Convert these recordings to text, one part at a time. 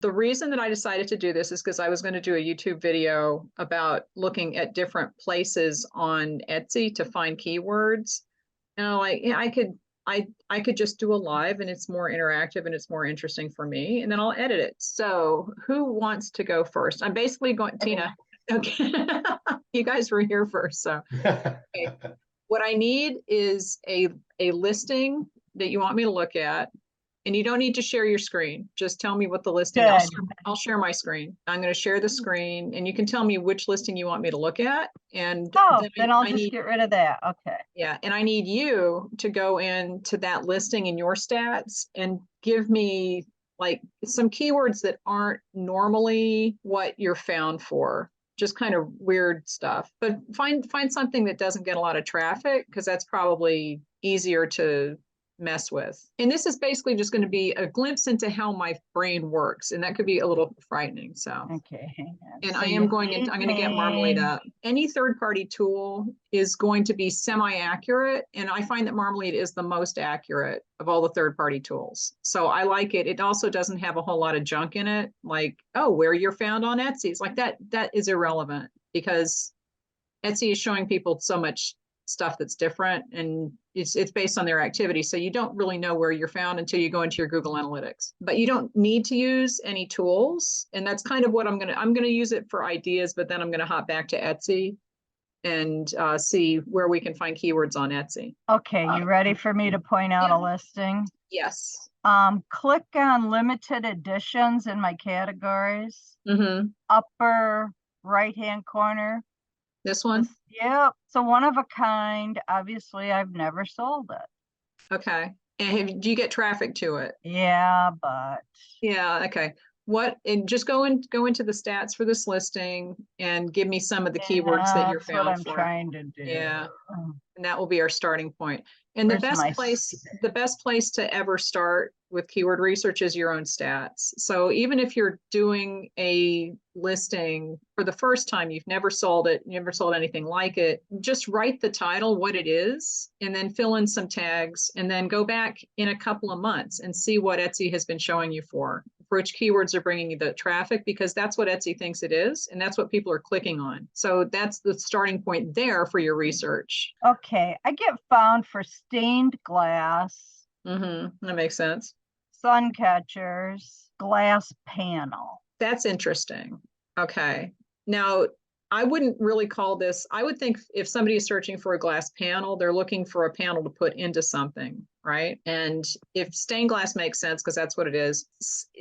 The reason that I decided to do this is because I was going to do a YouTube video about looking at different places on Etsy to find keywords. And I'm like, yeah, I could just do a live and it's more interactive and it's more interesting for me. And then I'll edit it. So who wants to go first? I'm basically going, Tina. Okay. You guys were here first. So okay. What I need is a listing that you want me to look at. And you don't need to share your screen. Just tell me what the listing, I'll share my screen. I'm going to share the screen and you can tell me which listing you want me to look at. And then I'll just get rid of that. Okay. Yeah. And I need you to go into that listing in your stats and give me like some keywords that aren't normally what you're found for. Just kind of weird stuff, but find something that doesn't get a lot of traffic because that's probably easier to mess with. And this is basically just going to be a glimpse into how my brain works. And that could be a little frightening. So, okay. And so I'm going to get Marmalade up. Any third-party tool is going to be semi-accurate. And I find that Marmalade is the most accurate of all the third-party tools. So I like it. It also doesn't have a whole lot of junk in it. Like, oh, where you're found on Etsy. It's like that is irrelevant because Etsy is showing people so much stuff that's different and it's based on their activity. So you don't really know where you're found until you go into your Google Analytics, but you don't need to use any tools. And that's kind of what I'm going to use it for ideas, but then I'm going to hop back to Etsy and see where we can find keywords on Etsy. Okay. You ready for me to point out a listing? Yes. Click on limited editions in my categories. Upper right-hand corner. This one? Yep. So one of a kind. Obviously, I've never sold it. Okay. And do you get traffic to it? Yeah, but. Yeah. Okay. And just go into the stats for this listing and give me some of the keywords that you're found for. That's what I'm trying to do. Yeah. And that will be our starting point. And the best place to ever start with keyword research is your own stats. So even if you're doing a listing for the first time, you've never sold it, never sold anything like it, just write the title, what it is, and then fill in some tags, and then go back in a couple of months and see what Etsy has been showing you for which keywords are bringing you the traffic, because that's what Etsy thinks it is. And that's what people are clicking on. So that's the starting point there for your research. Okay. I get found for stained glass. That makes sense. Sun catchers, glass panel. That's interesting. Okay. Now, I wouldn't really call this, I would think if somebody is searching for a glass panel, they're looking for a panel to put into something, right? And if stained glass makes sense, because that's what it is.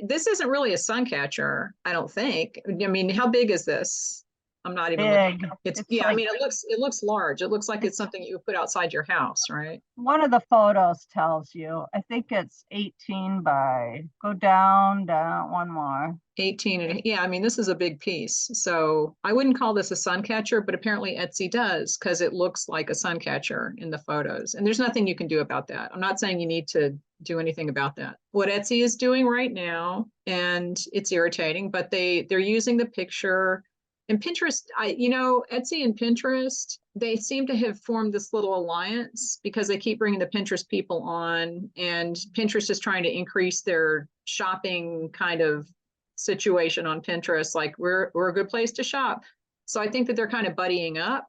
This isn't really a sun catcher, I don't think. I mean, how big is this? I'm not even big. It's yeah, like, I mean, it looks large. It looks like it's something you put outside your house, right? One of the photos tells you, I think it's 18 by, go down, one more. 18 and yeah, I mean, this is a big piece. So I wouldn't call this a sun catcher, but apparently Etsy does because it looks like a sun catcher in the photos. And there's nothing you can do about that. I'm not saying you need to do anything about that. What Etsy is doing right now, and it's irritating, but they're using the picture. And Pinterest, Etsy and Pinterest, they seem to have formed this little alliance because they keep bringing the Pinterest people on, and Pinterest is trying to increase their shopping kind of situation on Pinterest. Like we're a good place to shop. So I think that they're kind of buddying up,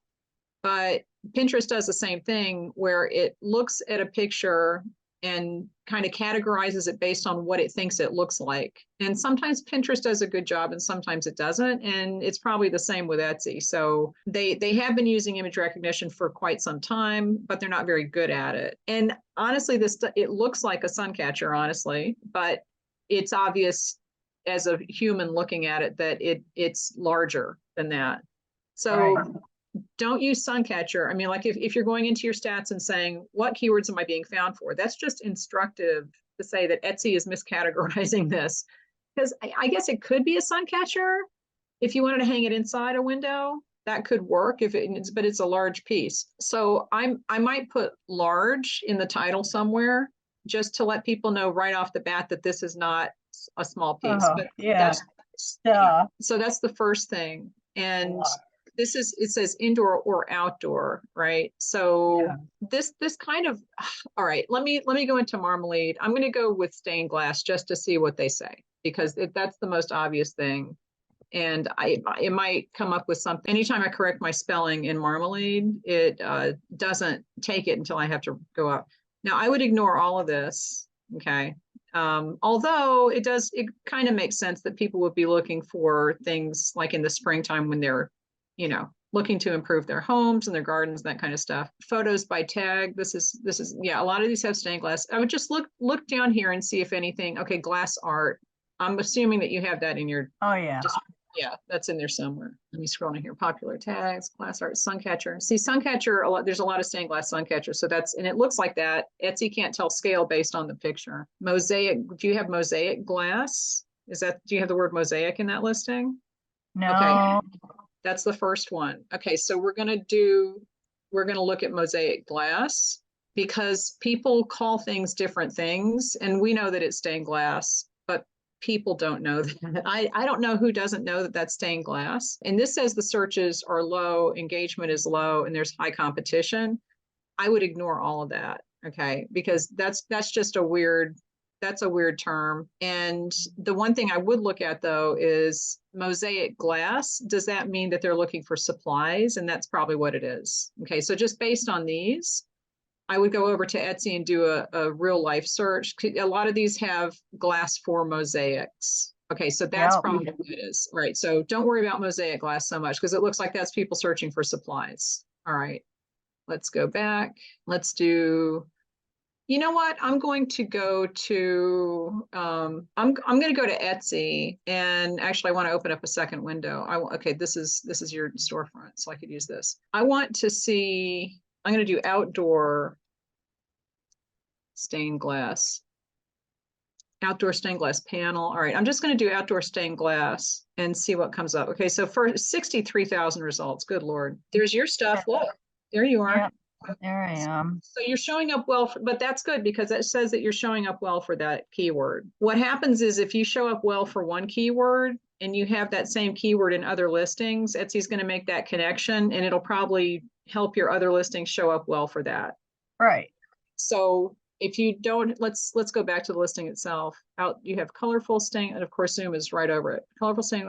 but Pinterest does the same thing where it looks at a picture and kind of categorizes it based on what it thinks it looks like. And sometimes Pinterest does a good job and sometimes it doesn't. And it's probably the same with Etsy. So they have been using image recognition for quite some time, but they're not very good at it. And honestly, it looks like a sun catcher, honestly, but it's obvious as a human looking at it that it's larger than that. So right. Don't use Suncatcher. I mean, like if you're going into your stats and saying, what keywords am I being found for? That's just instructive to say that Etsy is miscategorizing this. Because I guess it could be a Suncatcher. If you wanted to hang it inside a window, that could work, but it's a large piece. So I might put large in the title somewhere just to let people know right off the bat that this is not a small piece. But yeah. So that's the first thing. And it says indoor or outdoor, right? So this kind of, all right, let me go into Marmalade. I'm going to go with stained glass just to see what they say. because that's the most obvious thing. And it might come up with something. Anytime I correct my spelling in Marmalade, it doesn't take it until I have to go up. Now I would ignore all of this, okay? Although it kind of makes sense that people would be looking for things like in the springtime when they're, looking to improve their homes and their gardens, that kind of stuff. Photos by tag. This is, yeah, a lot of these have stained glass. I would just look down here and see if anything, okay, glass art. I'm assuming that you have that in your, Oh, yeah. yeah, that's in there somewhere. Let me scroll in here. Popular tags, glass art, suncatcher. See, suncatcher, there's a lot of stained glass suncatcher. So and it looks like that. Etsy can't tell scale based on the picture. Mosaic, do you have mosaic glass? Do you have the word mosaic in that listing? No. Okay, that's the first one. Okay, so we're gonna look at mosaic glass because people call things different things, and we know that it's stained glass, but people don't know that. I don't know who doesn't know that that's stained glass. And this says the searches are low, engagement is low, and there's high competition. I would ignore all of that, okay? Because that's just a weird term. And the one thing I would look at though is mosaic glass. Does that mean that they're looking for supplies? And that's probably what it is. Okay, so just based on these, I would go over to Etsy and do a real life search. A lot of these have glass for mosaics. Okay, so that's probably what it is. All right, so don't worry about mosaic glass so much because it looks like that's people searching for supplies. All right, let's go back. Let's do, you know what? I'm going to go to, I'm going to go to Etsy, and actually I want to open up a second window. Okay, this is your storefront, so I could use this. I want to see, I'm going to do outdoor stained glass. Outdoor stained glass panel. All right, I'm just going to do outdoor stained glass and see what comes up. Okay, so for 63,000 results, good Lord. There's your stuff. Look, there you are. Yep, there I am. So you're showing up well, but that's good because it says that you're showing up well for that keyword. What happens is if you show up well for one keyword and you have that same keyword in other listings, Etsy's going to make that connection and it'll probably help your other listings show up well for that. Right. So if you don't, let's go back to the listing itself. You have colorful stain, and of course Zoom is right over it. Colorful stain,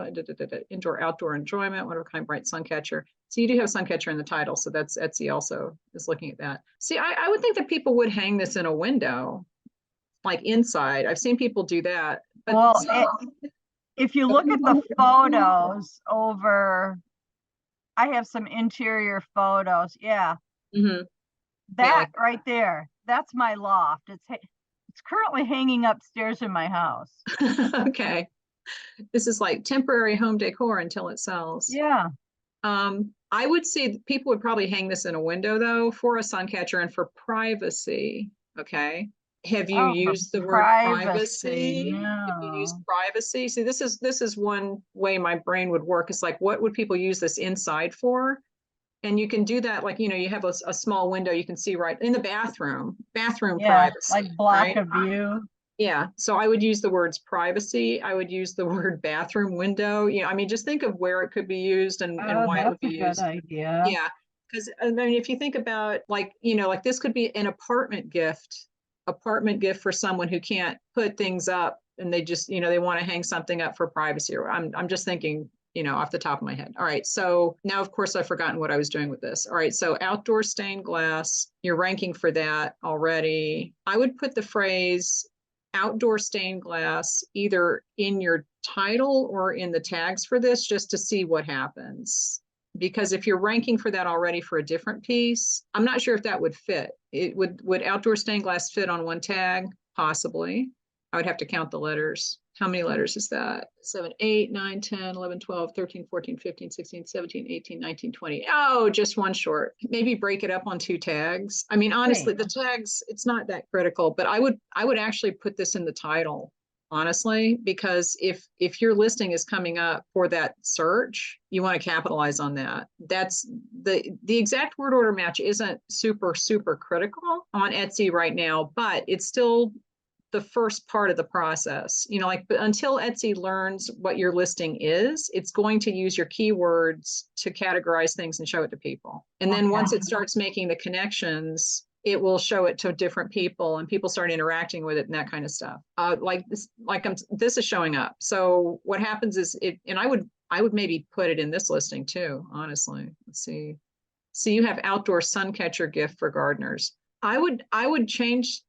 indoor, outdoor enjoyment, whatever kind, bright suncatcher. So you do have suncatcher in the title, so that's Etsy also is looking at that. See, I would think that people would hang this in a window, like inside. I've seen people do that. But well, if you look at the photos over, I have some interior photos. Yeah. Mm-hmm. That right there, that's my loft. It's currently hanging upstairs in my house. Okay. This is like temporary home decor until it sells. Yeah. I would say people would probably hang this in a window though for a sun catcher and for privacy. Okay. Have you used the word privacy? No. Have you used privacy? See, this is one way my brain would work. It's like, what would people use this inside for? And you can do that, like, you have a small window you can see right in the bathroom privacy, like block right? a view. Yeah, so I would use the words privacy. I would use the word bathroom window. I mean, just think of where it could be used and why it would be used. That's a good idea. Yeah, because I mean, if you think about like this could be an apartment gift for someone who can't put things up and they just they want to hang something up for privacy. Or I'm just thinking off the top of my head. All right, so now of course I've forgotten what I was doing with this. All right, so outdoor stained glass, you're ranking for that already. I would put the phrase outdoor stained glass either in your title or in the tags for this just to see what happens. Because if you're ranking for that already for a different piece, I'm not sure if that would fit. It would outdoor stained glass fit on one tag? Possibly. I would have to count the letters. How many letters is that? 7, 8, 9, 10, 11, 12, 13, 14, 15, 16, 17, 18, 19, 20. Oh, just one short. Maybe break it up on 2 tags. I mean, honestly, the tags, it's not that critical, but I would actually put this in the title, honestly, because if your listing is coming up for that search, you want to capitalize on that. That's the exact word order match isn't super, super critical on Etsy right now, but it's still the first part of the process. Until Etsy learns what your listing is, it's going to use your keywords to categorize things and show it to people. And then once it starts making the connections, it will show it to different people and people start interacting with it and that kind of stuff. Like this is showing up. So what happens is and I would maybe put it in this listing too, honestly. Let's see. See, you have outdoor sun catcher gift for gardeners. I would change.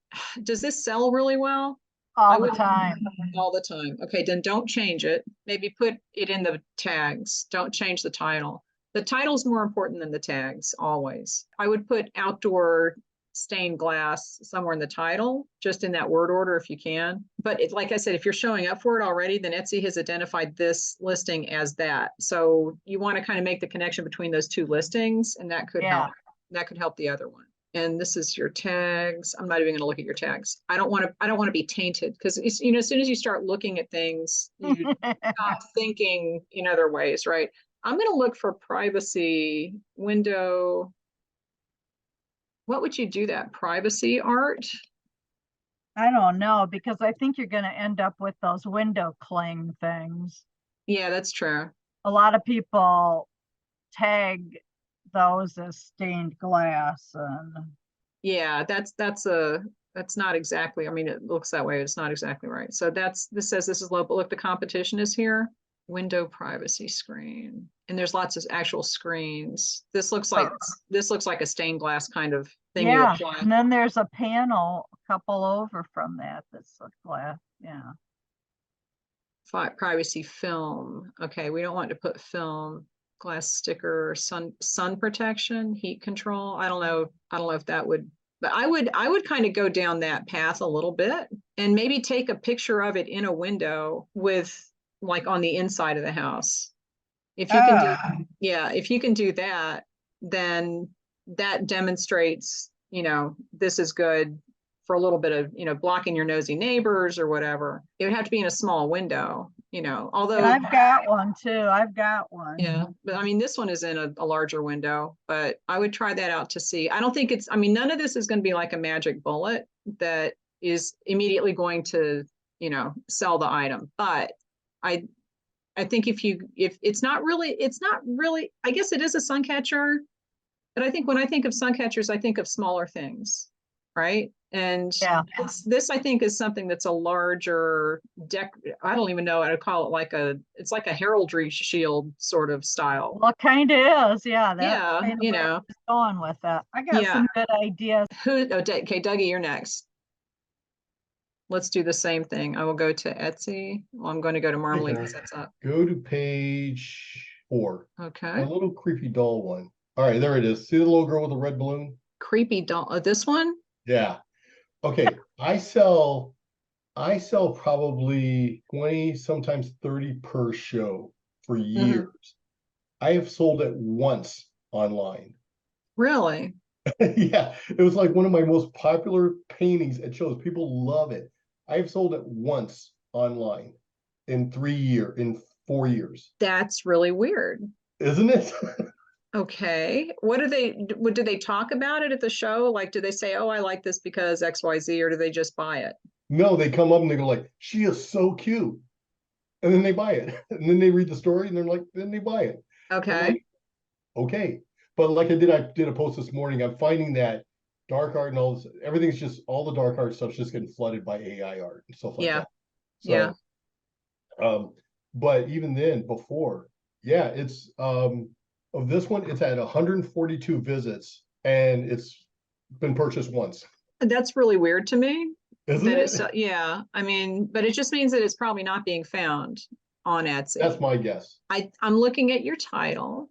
Does this sell really well? I All the would time. all the time. Okay, then don't change it. Maybe put it in the tags. Don't change the title. The title's more important than the tags, always. I would put outdoor stained glass somewhere in the title, just in that word order if you can. But like I said, if you're showing up for it already, then Etsy has identified this listing as that. So you want to kind of make the connection between those two listings, and that could help. That could help the other one. And this is your tags. I'm not even going to look at your tags. I don't want to be tainted, because as soon as you start looking at things, you stop thinking in other ways, right? I'm going to look for privacy window. What would you do that? Privacy art? I don't know, because I think you're going to end up with those window cling things. Yeah, that's true. A lot of people tag those as stained glass, and yeah, that's not exactly, I mean, it looks that way. It's not exactly right. So this says this is low, but look, the competition is here. Window privacy screen. And there's lots of actual screens. This looks like a stained glass kind of thing. Yeah, and then there's a panel a couple over from that's a glass. Yeah. Privacy film. Okay, we don't want to put film. Glass sticker, sun protection, heat control. I don't know if that would, but I would kind of go down that path a little bit and maybe take a picture of it in a window with, like, on the inside of the house. If you can if you can do that, then that demonstrates, this is good for a little bit of, blocking your nosy neighbors or whatever. It would have to be in a small window, although. And I've got one too. I've got one. Yeah, but I mean, this one is in a larger window, but I would try that out to see. I don't think none of this is going to be like a magic bullet that is immediately going to, sell the item. But I think if it's not really, I guess it is a sun catcher, but I think when I think of sun catchers, I think of smaller things, right? And this I think is something that's a larger I don't even know how to call it, it's like a heraldry shield sort of style. Well, it kind of is, yeah. Going with that. I got some good ideas. Okay, Dougie, you're next. Let's do the same thing. I will go to Etsy. Well, I'm going to go to Marmalade because that's up. Go to page 4. Okay. A little creepy doll one. All right, there it is. See the little girl with the red balloon? Creepy doll. This one? Yeah. Okay. I sell probably 20, sometimes 30 per show for years. I have sold it once online. Really? Yeah, it was like one of my most popular paintings at shows. People love it. I have sold it once online in 4 years. That's really weird. Isn't it? Okay. What do they talk about it at the show? Like, do they say, oh, I like this because XYZ, or do they just buy it? No, they come up and they go like, she is so cute. And then they buy it. And then they read the story and they're like, then they buy it. Okay. Like, okay. But like I did a post this morning. I'm finding that dark art and all this, everything's just, all the dark art stuff's just getting flooded by AI art and stuff like that. So, but even then, before, it's of this one, it's at 142 visits and it's been purchased once. That's really weird to me. Isn't it? Yeah. I mean, but it just means that it's probably not being found on Etsy. That's my guess. I'm looking at your title.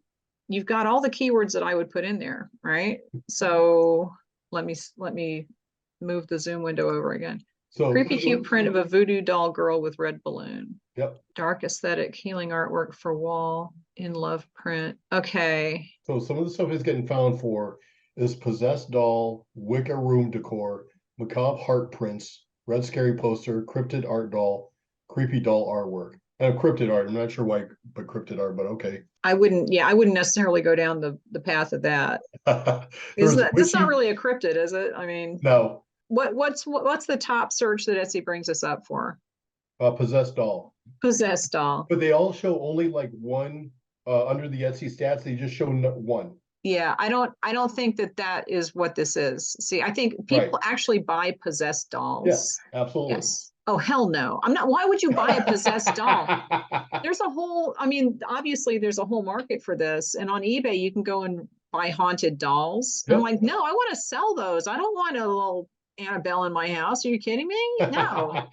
You've got all the keywords that I would put in there, right? So let me move the Zoom window over again. So creepy cute print of a voodoo doll girl with red balloon. Yep. Dark aesthetic healing artwork for wall in love print. Okay. So some of the stuff is getting found for is possessed doll, Wicca room decor, macabre heart prints, red scary poster, cryptid art doll, creepy doll artwork. Cryptid art. I'm not sure why, but cryptid art, but okay. I wouldn't necessarily go down the path of that. That's not really a cryptid, is it? I mean, no. What's the top search that Etsy brings us up for? Possessed doll. Possessed doll. But they all show only like one under the Etsy stats. They just show one. Yeah, I don't think that that is what this is. See, I think people Right. actually buy possessed Yeah, dolls. absolutely. Yes. Oh, hell no. I'm not, why would you buy a possessed doll? There's a whole, I mean, obviously there's a whole market for this. And on eBay, you can go and buy haunted dolls. I'm Yep. like, no, I want to sell those. I don't want a little Annabelle in my house. Are you kidding me? No,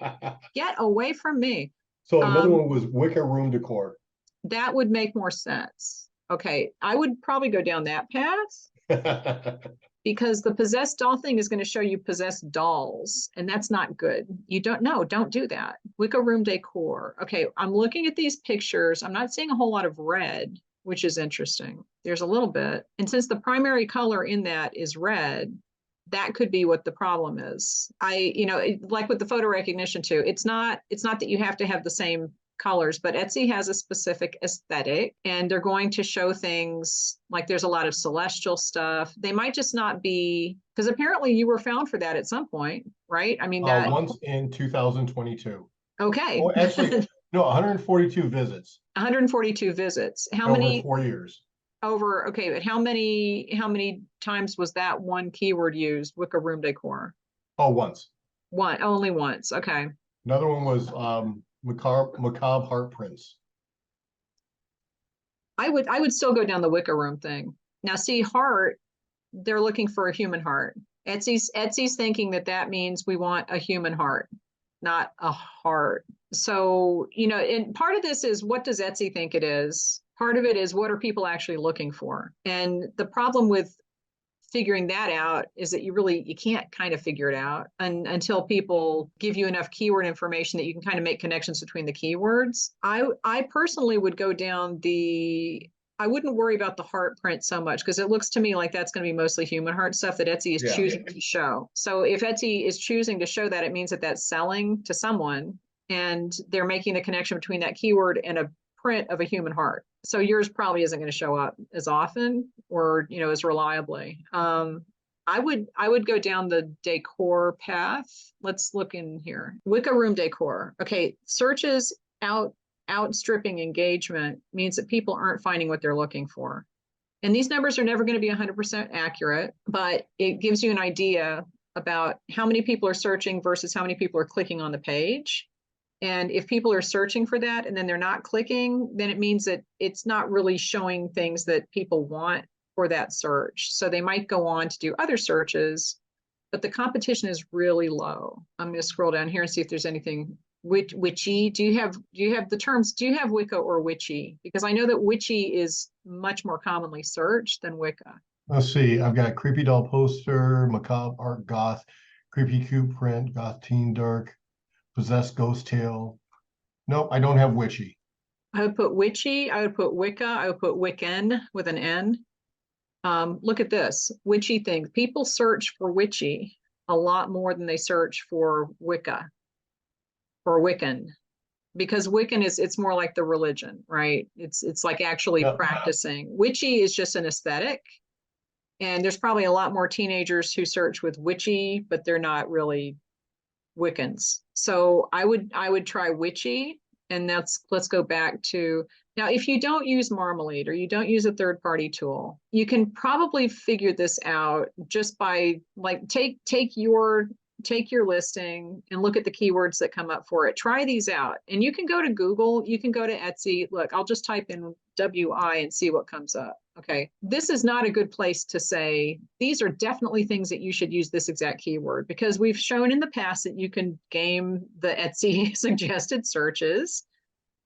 get away from me. So another Um, one was wicker room decor. that would make more sense. Okay, I would probably go down that path because the possessed doll thing is going to show you possessed dolls, and that's not good. You don't do that. Wicca room decor. Okay, I'm looking at these pictures. I'm not seeing a whole lot of red, which is interesting. There's a little bit. And since the primary color in that is red, that could be what the problem is. Like with the photo recognition too, it's not that you have to have the same colors, but Etsy has a specific aesthetic and they're going to show things like there's a lot of celestial stuff. They might just not be, because apparently you were found for that at some point, right? I mean, that, Once in 2022. okay. Oh, actually, no, 142 visits 142 visits. How over many 4 years. okay, but how many times was that one keyword used, Wicca room decor? Oh, once. Only once. Okay. Another one was macabre heart prints. I would still go down the Wicca room thing. Now, see, heart, they're looking for a human heart. Etsy's thinking that that means we want a human heart, not a heart. So, and part of this is, what does Etsy think it is? Part of it is, what are people actually looking for? And the problem with figuring that out is that you can't kind of figure it out until people give you enough keyword information that you can kind of make connections between the keywords. I personally would go down I wouldn't worry about the heart print so much because it looks to me like that's going to be mostly human heart stuff that Etsy is choosing to show. So if Etsy is choosing to show that, it means that that's selling to someone and they're making the connection between that keyword and a print of a human heart. So yours probably isn't going to show up as often or, as reliably. I would go down the decor path. Let's look in here. Wicca room decor. Okay, searches outstripping engagement means that people aren't finding what they're looking for. And these numbers are never going to be 100% accurate, but it gives you an idea about how many people are searching versus how many people are clicking on the page. And if people are searching for that and then they're not clicking, then it means that it's not really showing things that people want for that search. So they might go on to do other searches, but the competition is really low. I'm going to scroll down here and see if there's anything witchy. Do you have the terms? Do you have Wicca or witchy? Because I know that witchy is much more commonly searched than Wicca. Let's see. I've got creepy doll poster, macabre art goth, creepy cute print, goth teen dark, possessed ghost tale. Nope, I don't have witchy. I would put witchy. I would put Wicca. I would put Wiccan with an N. Look at this witchy thing. People search for witchy a lot more than they search for Wicca or Wiccan, because Wiccan it's more like the religion, right? It's like actually practicing. Witchy is just an aesthetic. And there's probably a lot more teenagers who search with witchy, but they're not really Wiccans. So I would try witchy, and let's go back to now. If you don't use Marmalade or you don't use a third-party tool, you can probably figure this out just by like take your listing and look at the keywords that come up for it. Try these out, and you can go to Google, you can go to Etsy. Look, I'll just type in WI and see what comes up. Okay, this is not a good place to say these are definitely things that you should use this exact keyword, because we've shown in the past that you can game the Etsy suggested searches.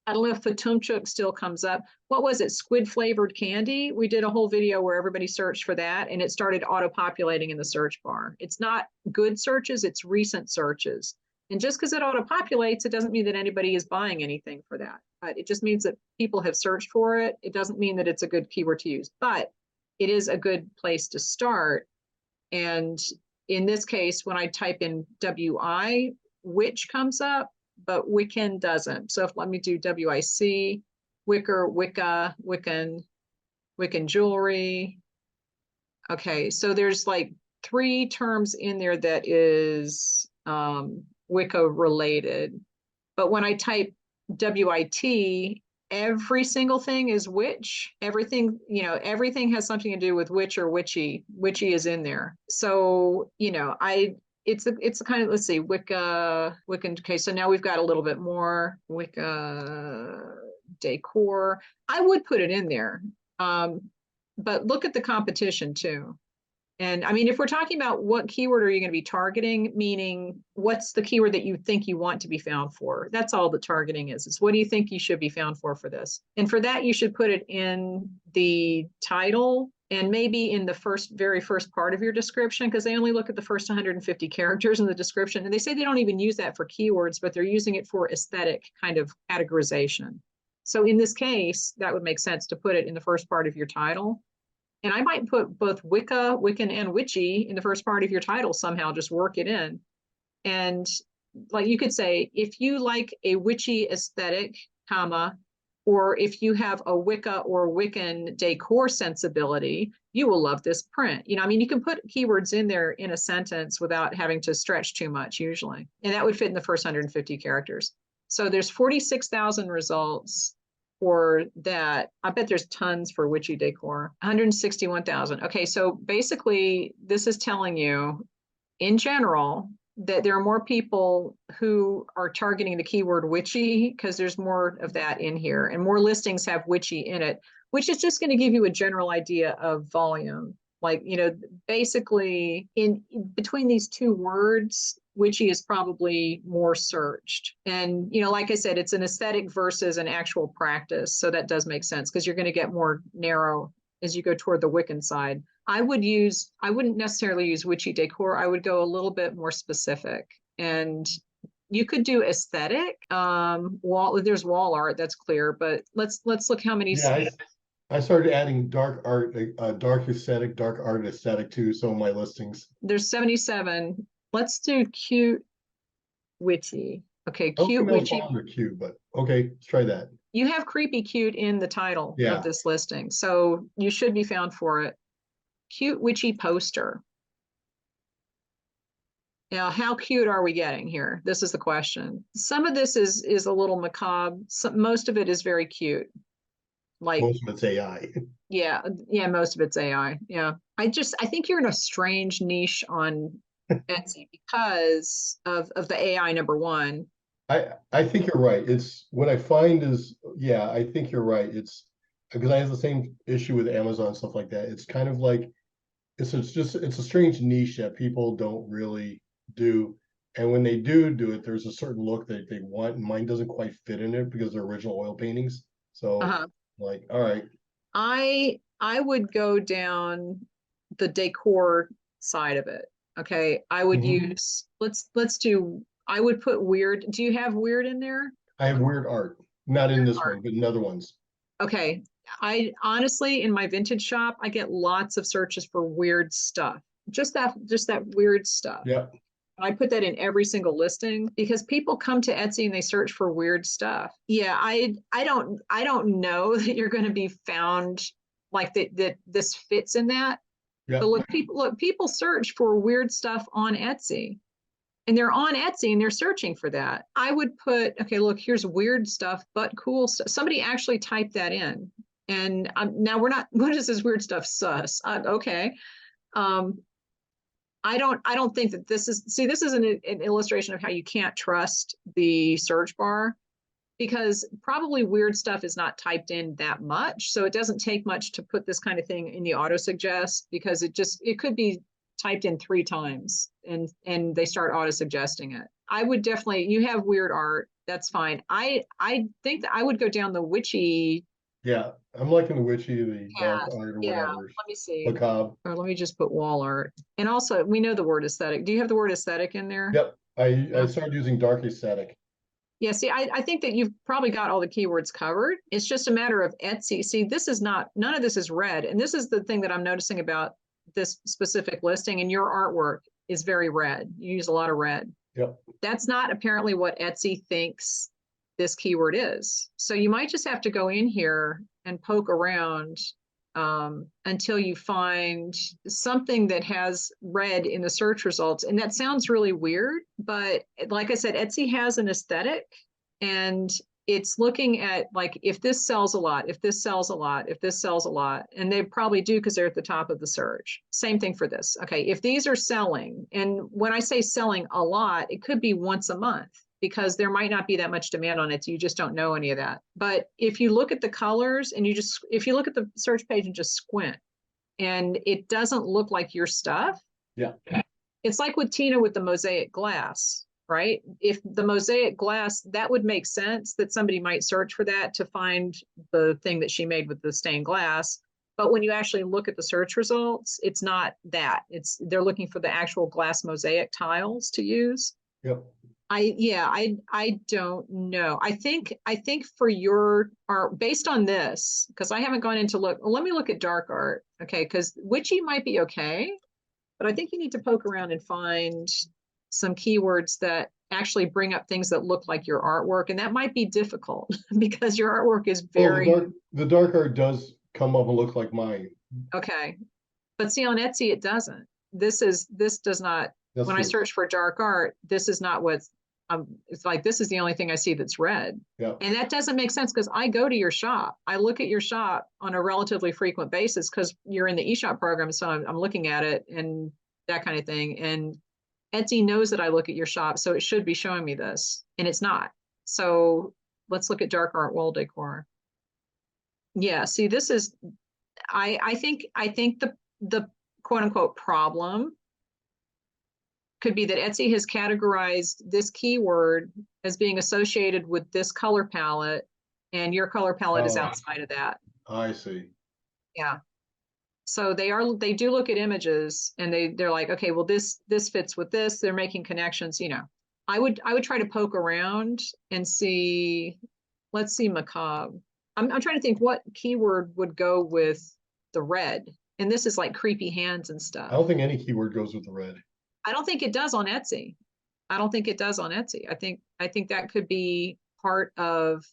I don't know if Fatumchuk still comes up. What was it? Squid flavored candy. We did a whole video where everybody searched for that and it started auto-populating in the search bar. It's not good searches, it's recent searches. And just because it auto-populates, it doesn't mean that anybody is buying anything for that. But it just means that people have searched for it. It doesn't mean that it's a good keyword to use, but it is a good place to start. And in this case, when I type in WI, which comes up, but Wiccan doesn't. So let me do WIC, Wicker, Wicca, Wiccan jewelry. Okay, so there's like 3 terms in there that is Wicca related. But when I type WIT, every single thing is witch. Everything, everything has something to do with witch or witchy. Witchy is in there. So, it's a kind of, let's see, Wiccan. Okay, so now we've got a little bit more Wicca decor. I would put it in there. But look at the competition too. And I mean, if we're talking about what keyword are you going to be targeting, meaning what's the keyword that you think you want to be found for? That's all the targeting is. It's what do you think you should be found for this? And for that, you should put it in the title and maybe in the very first part of your description, because they only look at the first 150 characters in the description. And they say they don't even use that for keywords, but they're using it for aesthetic kind of categorization. So in this case, that would make sense to put it in the first part of your title. And I might put both Wicca, Wiccan, and witchy in the first part of your title somehow, just work it in. And like you could say, if you like a witchy aesthetic, comma, or if you have a Wicca or Wiccan decor sensibility, you will love this print. I mean, you can put keywords in there in a sentence without having to stretch too much usually. And that would fit in the first 150 characters. So there's 46,000 results for that. I bet there's tons for witchy decor. 161,000. Okay, so basically this is telling you in general that there are more people who are targeting the keyword witchy because there's more of that in here, and more listings have witchy in it, which is just going to give you a general idea of volume. Like, basically in between these two words, witchy is probably more searched. And, like I said, it's an aesthetic versus an actual practice. So that does make sense because you're going to get more narrow as you go toward the Wiccan side. I wouldn't necessarily use witchy decor. I would go a little bit more specific. And you could do aesthetic. There's wall art, that's clear, but let's look how many. Yeah, I started adding dark art, dark aesthetic, dark art aesthetic to some of my listings. There's 77. Let's do cute witchy. Okay, cute witchy. Cute, but okay, let's try that. You have creepy cute in the title of this listing, so you should be found for it. Cute witchy poster. Now, how cute are we getting here? This is the question. Some of this is a little macabre. Most of it is very cute. Like most of it's AI. Yeah, most of it's AI. Yeah. I think you're in a strange niche on Etsy because of the AI, number one. I think you're right. It's what I find is, I think you're right. It's because I have the same issue with Amazon, stuff like that. It's kind of like it's a strange niche that people don't really do. And when they do it, there's a certain look that they want, and mine doesn't quite fit in it because they're original oil paintings. So like, all right. I would go down the decor side of it. Okay. I would use, I would put weird. Do you have weird in there? I have weird art, not in this one, but in other ones. Okay. I honestly, in my vintage shop, I get lots of searches for weird stuff. Just that weird stuff. Yeah. I put that in every single listing because people come to Etsy and they search for weird stuff. Yeah, I don't know that you're going to be found like that this fits in that. Yeah. But people search for weird stuff on Etsy. And they're on Etsy and they're searching for that. I would put, okay, look, here's weird stuff, but cool stuff. Somebody actually typed that in. And now what is this weird stuff? Sus. Okay. I don't think that this is an illustration of how you can't trust the search bar, because probably weird stuff is not typed in that much. So it doesn't take much to put this kind of thing in the auto suggest, because it could be typed in 3 times and they start auto suggesting it. I would definitely, you have weird art, that's fine. I think that I would go down the witchy. Yeah, I'm liking the witchy, the dark art or whatever. Let me see. Macabre. Or let me just put wall art. And also, we know the word aesthetic. Do you have the word aesthetic in there? Yep. I started using dark aesthetic. Yeah, see, I think that you've probably got all the keywords covered. It's just a matter of Etsy. See, none of this is red. And this is the thing that I'm noticing about this specific listing. And your artwork is very red. You use a lot of red. Yep. That's not apparently what Etsy thinks this keyword is. So you might just have to go in here and poke around until you find something that has red in the search results. And that sounds really weird, but like I said, Etsy has an aesthetic, and it's looking at like, if this sells a lot, if this sells a lot, if this sells a lot, and they probably do because they're at the top of the search. Same thing for this. Okay, if these are selling, and when I say selling a lot, it could be once a month because there might not be that much demand on it. So you just don't know any of that. But if you look at the colors and if you look at the search page and just squint, and it doesn't look like your stuff. Yeah. It's like with Tina with the mosaic glass, right? If the mosaic glass, that would make sense that somebody might search for that to find the thing that she made with the stained glass. But when you actually look at the search results, it's not that. They're looking for the actual glass mosaic tiles to use. Yep. I don't know. I think for your art, based on this, because I haven't gone into look, well, let me look at dark art. Okay, because witchy might be okay, but I think you need to poke around and find some keywords that actually bring up things that look like your artwork, and that might be difficult because your artwork is very the dark art does come up and look like mine. okay. But see, on Etsy it doesn't. This does not. That's when true. I search for dark art, this is not what it's like. This is the only thing I see that's red. Yeah. And that doesn't make sense because I go to your shop. I look at your shop on a relatively frequent basis because you're in the eShop program. So I'm looking at it and that kind of thing. And Etsy knows that I look at your shop, so it should be showing me this, and it's not. So let's look at dark art wall decor. Yeah, see, this is, I think the quote unquote problem could be that Etsy has categorized this keyword as being associated with this color palette, and your color palette is outside of that. I see. Yeah. So they do look at images and they're like, okay, well, this fits with this. They're making connections, you know. I would try to poke around and see, let's see, macabre. I'm trying to think what keyword would go with the red. And this is like creepy hands and stuff. I don't think any keyword goes with the red. I don't think it does on Etsy. I don't think it does on Etsy. I think that could be part of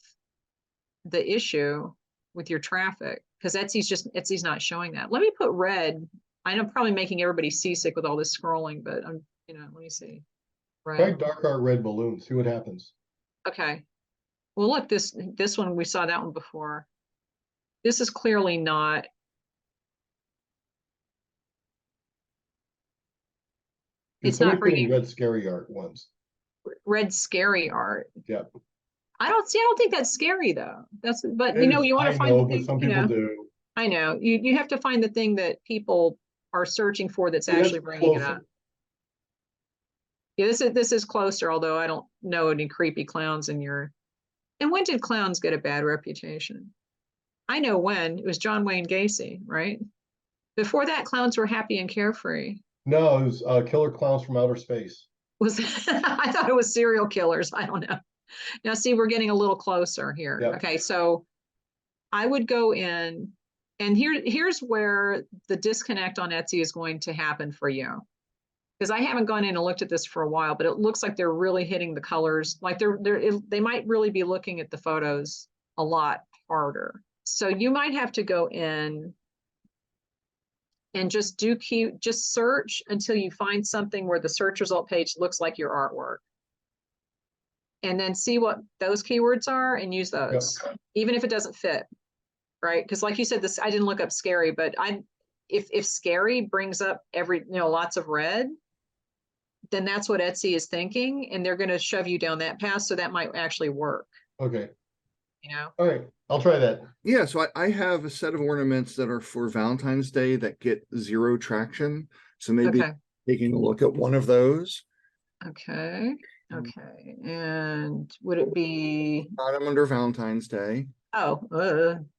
the issue with your traffic because Etsy's not showing that. Let me put red. I know I'm probably making everybody seasick with all this scrolling, but I'm, let me see. Try Red. dark art red balloon. See what happens. Okay. Well, look, this one, we saw that one before. This is clearly not. It's not bringing red scary art ones. Red scary art. Yeah. I don't think that's scary though. But you want to find the thing, but some people do. I know you have to find the thing that people are searching for that's actually bringing it up. Yeah, this is closer, although I don't know any creepy clowns in your. And when did clowns get a bad reputation? I know when. It was John Wayne Gacy, right? Before that, clowns were happy and carefree. No, it was killer clowns from outer space. I thought it was serial killers. I don't know. Now, see, we're getting a little closer here. Yep. Okay, so I would go in, and here's where the disconnect on Etsy is going to happen for you. Because I haven't gone in and looked at this for a while, but it looks like they're really hitting the colors. Like they might really be looking at the photos a lot harder. So you might have to go in and just just search until you find something where the search result page looks like your artwork. And then see what those keywords are and use those, even if it doesn't fit, right? Because like you said, I didn't look up scary, but if scary brings up lots of red, then that's what Etsy is thinking, and they're going to shove you down that path. So that might actually work. Okay. All right, I'll try that. Yeah, so I have a set of ornaments that are for Valentine's Day that get 0 traction. So maybe taking a look at one of those. Okay. Okay. And would it be? Got them under Valentine's Day. Oh,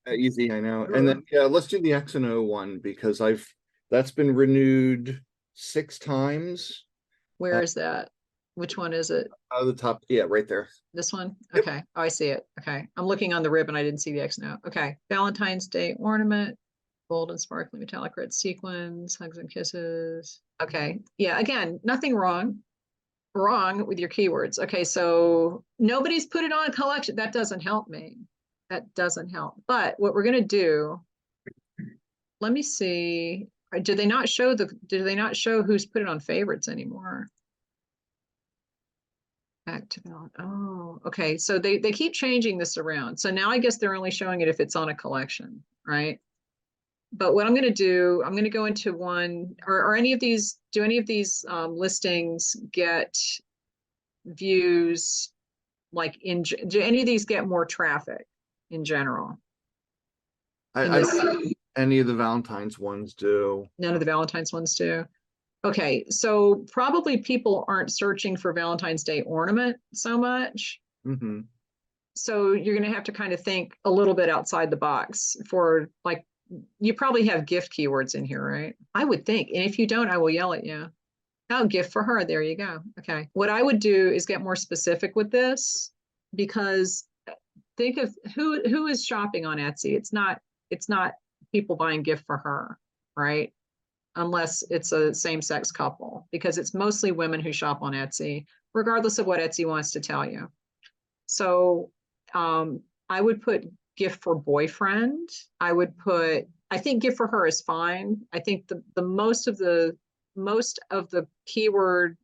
easy, I know. And then let's do the X and O one because that's been renewed 6 times. Where is that? Which one is it? The top, right there. This one? Yep. Okay. Oh, I see it. Okay. I'm looking on the ribbon. I didn't see the X now. Okay. Valentine's Day ornament, gold and sparkling metallic red sequins, hugs and kisses. Okay. Yeah. Again, nothing wrong with your keywords. Okay. So nobody's put it on a collection. That doesn't help me. That doesn't help. But what we're going to do, let me see. Do they not show who's put it on favorites anymore? Back to Valentine. Oh, okay. So they keep changing this around. So now I guess they're only showing it if it's on a collection, right? But what I'm going to do, I'm going to go into one, or any of these, do any of these listings get views, like do any of these get more traffic in general? I don't think any of the Valentine's ones do. None of the Valentine's ones do. Okay, so probably people aren't searching for Valentine's Day ornament so much. Mm-hmm. So you're going to have to kind of think a little bit outside the box for, like, you probably have gift keywords in here, right? I would think. And if you don't, I will yell at you. Oh, gift for her. There you go. Okay. What I would do is get more specific with this, because think of who is shopping on Etsy. It's not people buying gift for her, right? Unless it's a same-sex couple, because it's mostly women who shop on Etsy, regardless of what Etsy wants to tell you. So I would put gift for boyfriend. I think gift for her is fine. I think the most of the keyword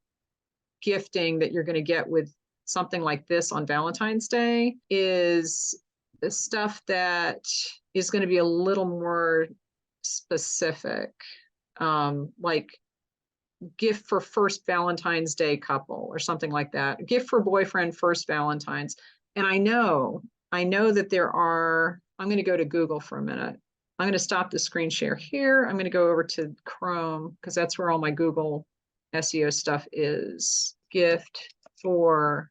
gifting that you're going to get with something like this on Valentine's Day is the stuff that is going to be a little more specific, like gift for first Valentine's Day couple or something like that. Gift for boyfriend first Valentine's. And I know that there are, I'm going to go to Google for a minute. I'm going to stop the screen share here. I'm going to go over to Chrome, because that's where all my Google SEO stuff is. Gift for,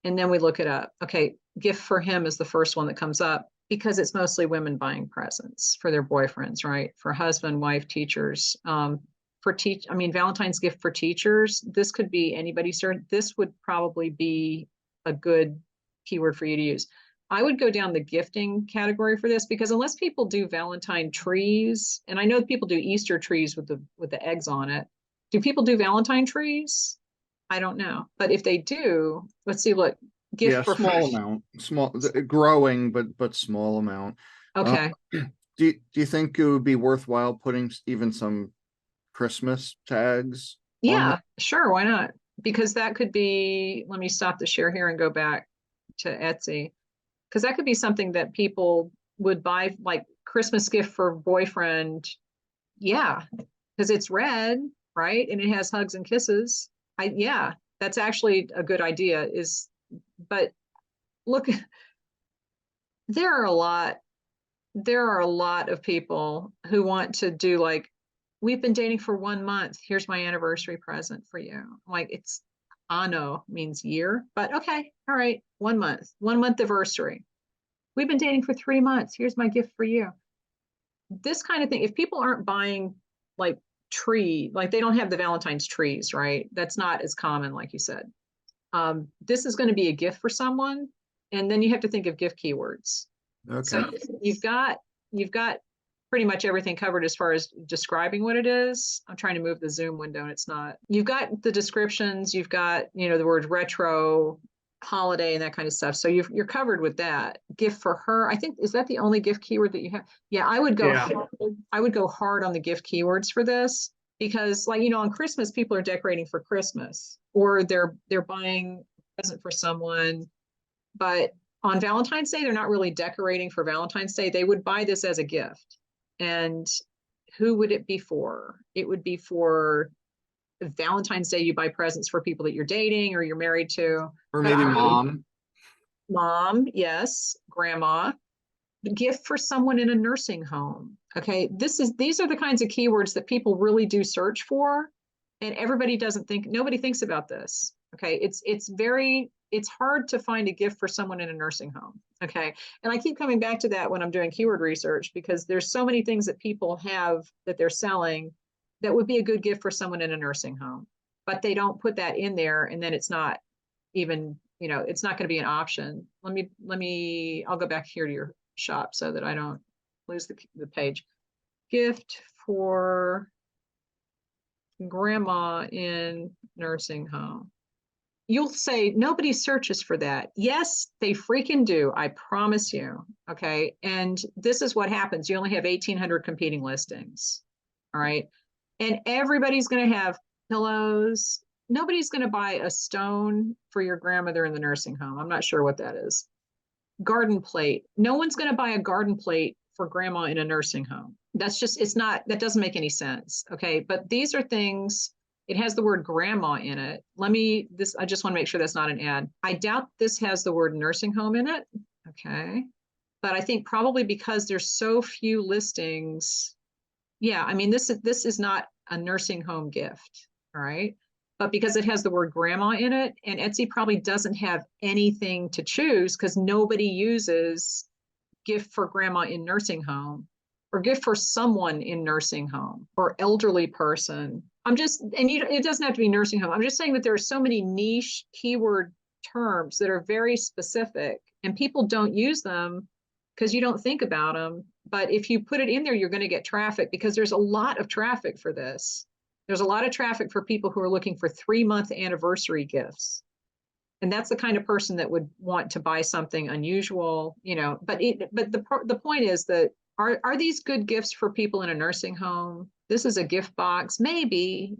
and then we look it up. Okay, gift for him is the first one that comes up, because it's mostly women buying presents for their boyfriends, right? For husband, wife, teachers. Valentine's gift for teachers. This could be anybody, sir. This would probably be a good keyword for you to use. I would go down the gifting category for this, because unless people do Valentine trees, and I know people do Easter trees with the eggs on it. Do people do Valentine trees? I don't know. But if they do, let's see, look, gift for small amount, growing, but small amount. Okay. Do you think it would be worthwhile putting even some Christmas tags? Yeah, sure. Why not? Because that could be, let me stop the share here and go back to Etsy. Because that could be something that people would buy, like Christmas gift for boyfriend. Yeah, because it's red, right? And it has hugs and kisses. Yeah, that's actually a good idea. But look, there are a lot of people who want to do, like, we've been dating for 1 month. Here's my anniversary present for you. Like, it's ano means year, but okay, all right, 1 month anniversary. We've been dating for 3 months. Here's my gift for you. This kind of thing. If people aren't buying like like they don't have the Valentine's trees, right? That's not as common, like you said. This is going to be a gift for someone, and then you have to think of gift keywords. Okay. So you've got pretty much everything covered as far as describing what it is. I'm trying to move the Zoom window and it's not. You've got the descriptions, you've got, the word retro, holiday, and that kind of stuff. So you're covered with that. Gift for her, I think, is that the only gift keyword that you have? Yeah, I would go hard on the gift keywords for this, because, like, on Christmas, people are decorating for Christmas, or they're buying a present for someone. But on Valentine's Day, they're not really decorating for Valentine's Day. They would buy this as a gift. And who would it be for? It would be for Valentine's Day. You buy presents for people that you're dating or you're married to. Or maybe mom. Mom, yes. Grandma. Gift for someone in a nursing home. Okay, these are the kinds of keywords that people really do search for, and nobody thinks about this. Okay, it's hard to find a gift for someone in a nursing home. Okay, and I keep coming back to that when I'm doing keyword research, because there's so many things that people have that they're selling that would be a good gift for someone in a nursing home, but they don't put that in there, and then it's not even, it's not going to be an option. I'll go back here to your shop so that I don't lose the page. Gift for grandma in nursing home. You'll say nobody searches for that. Yes, they freaking do. I promise you. Okay. And this is what happens. You only have 1,800 competing listings. All right. And everybody's going to have pillows, nobody's going to buy a stone for your grandmother in the nursing home. I'm not sure what that is. Garden plate. No one's going to buy a garden plate for grandma in a nursing home. That's just, it's not, that doesn't make any sense. Okay. But these are things, it has the word grandma in it. I just want to make sure that's not an ad. I doubt this has the word nursing home in it. Okay. But I think probably because there's so few listings. Yeah. I mean, this is not a nursing home gift. All right. But because it has the word grandma in it, and Etsy probably doesn't have anything to choose because nobody uses gift for grandma in nursing home or gift for someone in nursing home or elderly person. It doesn't have to be nursing home. I'm just saying that there are so many niche keyword terms that are very specific and people don't use them because you don't think about them. But if you put it in there, you're going to get traffic because there's a lot of traffic for this. There's a lot of traffic for people who are looking for 3-month anniversary gifts. And that's the kind of person that would want to buy something unusual, but the point is that are these good gifts for people in a nursing home? This is a gift box, maybe,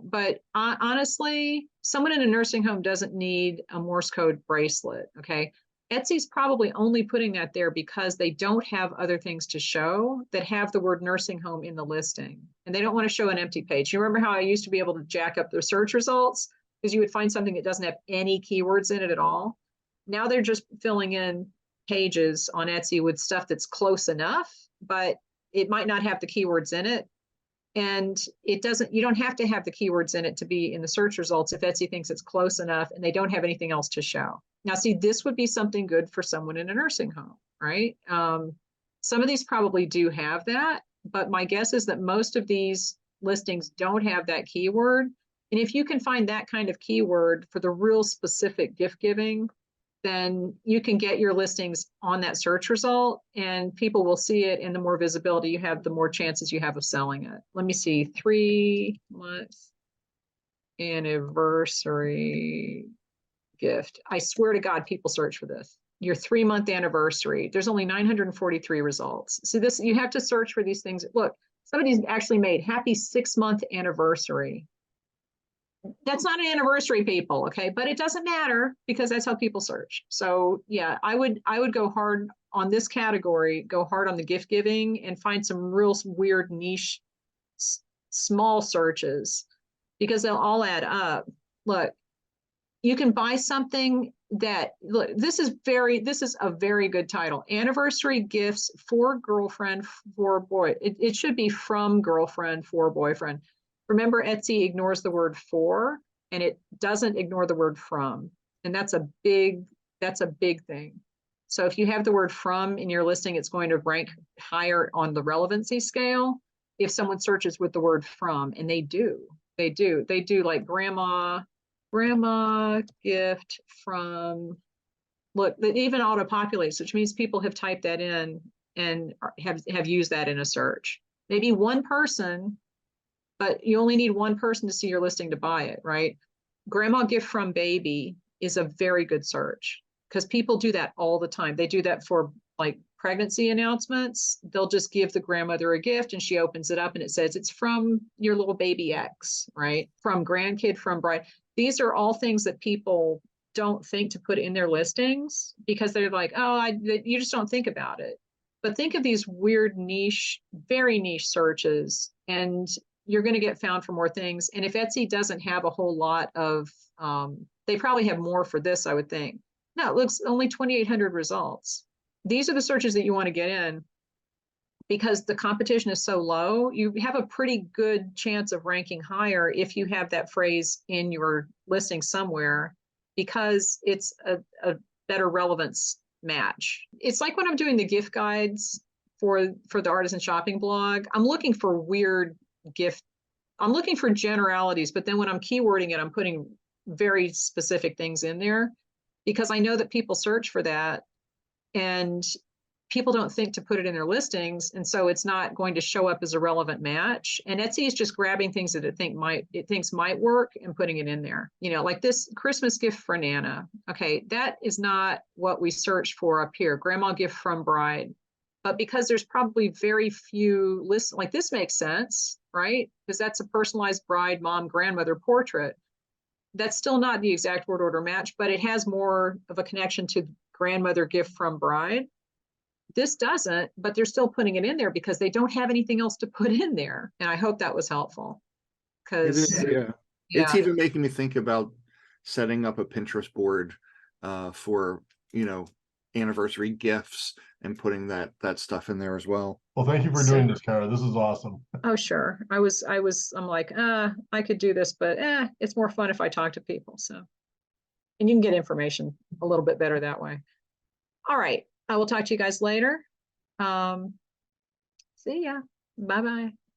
but honestly, someone in a nursing home doesn't need a Morse code bracelet. Okay. Etsy's probably only putting that there because they don't have other things to show that have the word nursing home in the listing. And they don't want to show an empty page. You remember how I used to be able to jack up the search results? Because you would find something that doesn't have any keywords in it at all. Now they're just filling in pages on Etsy with stuff that's close enough, but it might not have the keywords in it. And you don't have to have the keywords in it to be in the search results if Etsy thinks it's close enough and they don't have anything else to show. Now, see, this would be something good for someone in a nursing home, right? Some of these probably do have that, but my guess is that most of these listings don't have that keyword. And if you can find that kind of keyword for the real specific gift giving, then you can get your listings on that search result and people will see it. And the more visibility you have, the more chances you have of selling it. Let me see, 3-month anniversary gift. I swear to God, people search for this. Your 3-month anniversary. There's only 943 results. So you have to search for these things. Look, somebody's actually made happy 6-month anniversary. That's not an anniversary, people, okay? But it doesn't matter because that's how people search. So yeah, I would go hard on this category, go hard on the gift giving and find some real weird niche small searches because they'll all add up. Look, you can buy something that, look, this is a very good title. Anniversary gifts for girlfriend, for boy. It should be from girlfriend, for boyfriend. Remember, Etsy ignores the word for, and it doesn't ignore the word from. And that's a big thing. So if you have the word from in your listing, it's going to rank higher on the relevancy scale if someone searches with the word from, and they do like grandma gift from, look, it even auto-populates, which means people have typed that in and have used that in a search. Maybe one person, but you only need one person to see your listing to buy it, right? Grandma gift from baby is a very good search because people do that all the time. They do that for like pregnancy announcements. They'll just give the grandmother a gift and she opens it up and it says it's from your little baby X, right? From grandkid, from bride. These are all things that people don't think to put in their listings because they're like, you just don't think about it. But think of these weird niche, very niche searches and you're going to get found for more things. And if Etsy doesn't have a whole lot of, they probably have more for this, I would think. No, it looks only 2,800 results. These are the searches that you want to get in because the competition is so low. You have a pretty good chance of ranking higher if you have that phrase in your listing somewhere because it's a better relevance match. It's like when I'm doing the gift guides for the artisan shopping blog, I'm looking for weird gift. I'm looking for generalities, but then when I'm keywording it, I'm putting very specific things in there because I know that people search for that and people don't think to put it in their listings. And so it's not going to show up as a relevant match. And Etsy is just grabbing things that it thinks might work and putting it in there. Like this Christmas gift for Nana. Okay, that is not what we searched for up here. Grandma gift from bride. But because there's probably very few lists, like this makes sense, right? Because that's a personalized bride, mom, grandmother portrait. that's still not the exact word order match, but it has more of a connection to grandmother gift from bride. This doesn't, but they're still putting it in there because they don't have anything else to put in there. And I hope that was helpful. It is, Because yeah. It's even making me think about setting up a Pinterest board for, you know, anniversary gifts and putting that stuff in there as well. Well, thank you for doing this, Kara. This is awesome. Oh, sure. I'm like, I could do this, but it's more fun if I talk to people. So, and you can get information a little bit better that way. All right. I will talk to you guys later. See ya. Bye-bye.